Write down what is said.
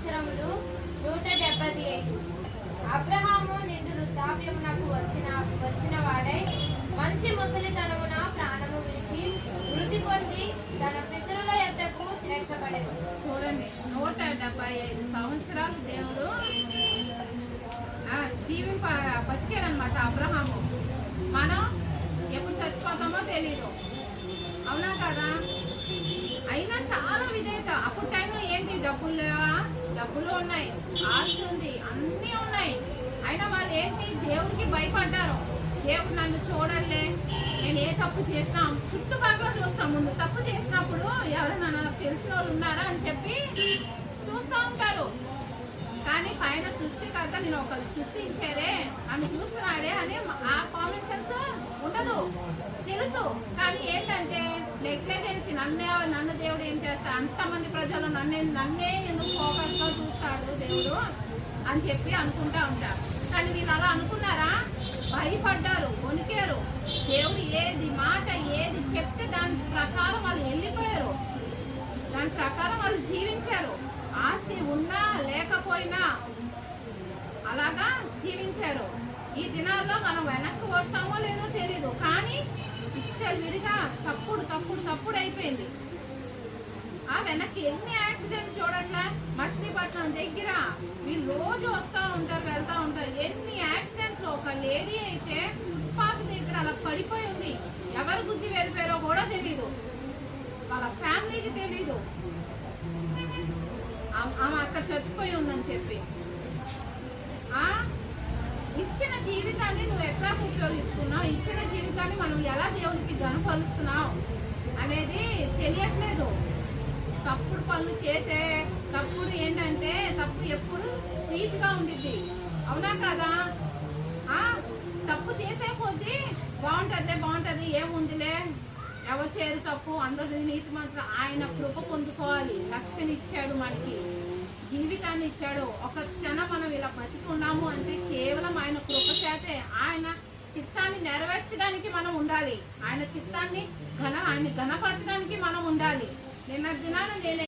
సంవత్సరములు 175. అబ్రహాము నిండు వృద్ధాప్యమునకు వచ్చిన వాడై మంచి ముసలితనమున ప్రాణము విడిచి మృతి పొంది తన పితరుల యొద్దకు చేర్చబడెను. చూడండి, 175 సంవత్సరాలు దేవుడు బతికాడనమాట అబ్రహాము. మనం ఎప్పుడు చచ్చిపోతామో తెలీదు, అవునా కదా? అయినా చాలా విధేయత. అప్పుడు టైంలో ఏంటి, డబ్బులు లేవా? డబ్బులు ఉన్నాయి, ఆస్తి ఉంది, అన్నీ ఉన్నాయి. అయినా వాళ్ళు ఏంటి, దేవుడికి భయపడ్డారు. దేవుడు నన్ను చూడండి, నేను ఏ తప్పు చేసినా చుట్టుపక్కల చూస్తాం. ముందు తప్పు చేసినప్పుడు ఎవరైనా నాకు తెలిసిన వాళ్ళు ఉన్నారా అని చెప్పి చూస్తూ ఉంటారు. కానీ పైన సృష్టికర్త నేను ఒకరు సృష్టించారే, నన్ను చూస్తున్నాడే అని ఆ కామన్ సెన్స్ ఉండదు, తెలుసు. కానీ ఏంటంటే నెగ్లిజెన్సీ, నన్ను దేవుడు ఏం చేస్తా, అంతమంది ప్రజలు నన్నే ఎందుకు ఫోకస్గా చూస్తాడు దేవుడు అని చెప్పి అనుకుంటా ఉంటారు. కానీ వీళ్ళు అలా అనుకున్నారా? భయపడ్డారు, వణికారు. దేవుడు ఏది మాట ఏది చెప్తే దాని ప్రకారం వాళ్ళు వెళ్ళిపోయారు, దాని ప్రకారం వాళ్ళు జీవించారు. ఆస్తి ఉన్నా లేకపోయినా అలాగా జీవించారు. ఈ దినాల్లో మనం వెనక్కి వస్తామో లేదో తెలీదు, కానీ పిచ్చలు విడిగా తప్పుడు అయిపోయింది. ఆ వెనక్కి ఎన్ని యాక్సిడెంట్స్ చూడట్లా. మచిలీపట్నం దగ్గర వీళ్ళు రోజు వస్తూ ఉంటారు, వెళ్తూ ఉంటారు. ఎన్ని యాక్సిడెంట్లు. ఒక లేడీ అయితే ఫుట్పాత్ దగ్గర అలా పడిపోయి ఉంది. ఎవరు బుద్ధి వెళ్ళిపోయారో కూడా తెలీదు, వాళ్ళ ఫ్యామిలీకి తెలీదు. ఆమె అక్కడ చచ్చిపోయి ఉందని చెప్పి. ఇచ్చిన జీవితాన్ని నువ్వు ఎట్లా ఉపయోగించుకున్నావు, ఇచ్చిన జీవితాన్ని మనం ఎలా దేవునికి గనపరుస్తున్నావు అనేది తెలియట్లేదు. తప్పుడు పనులు చేసే తప్పుడు ఏంటంటే, తప్పు ఎప్పుడు స్వీట్గా ఉండిద్ది, అవునా కదా? తప్పు చేసే కొద్దీ బాగుంటుంది, ఏముందిలే, ఎవరు చేయరు తప్పు, అందరి నీతి మాత్రం. ఆయన కృప పొందుకోవాలి. రక్షణ ఇచ్చాడు, మనకి జీవితాన్ని ఇచ్చాడు. ఒక క్షణం మనం ఇలా బతికి ఉన్నాము అంటే కేవలం ఆయన కృప చేతే. ఆయన చిత్తాన్ని నెరవేర్చడానికి మనం ఉండాలి, ఆయన చిత్తాన్ని ఆయన ఘనపరచడానికి మనం ఉండాలి. నిన్న దినాన నేను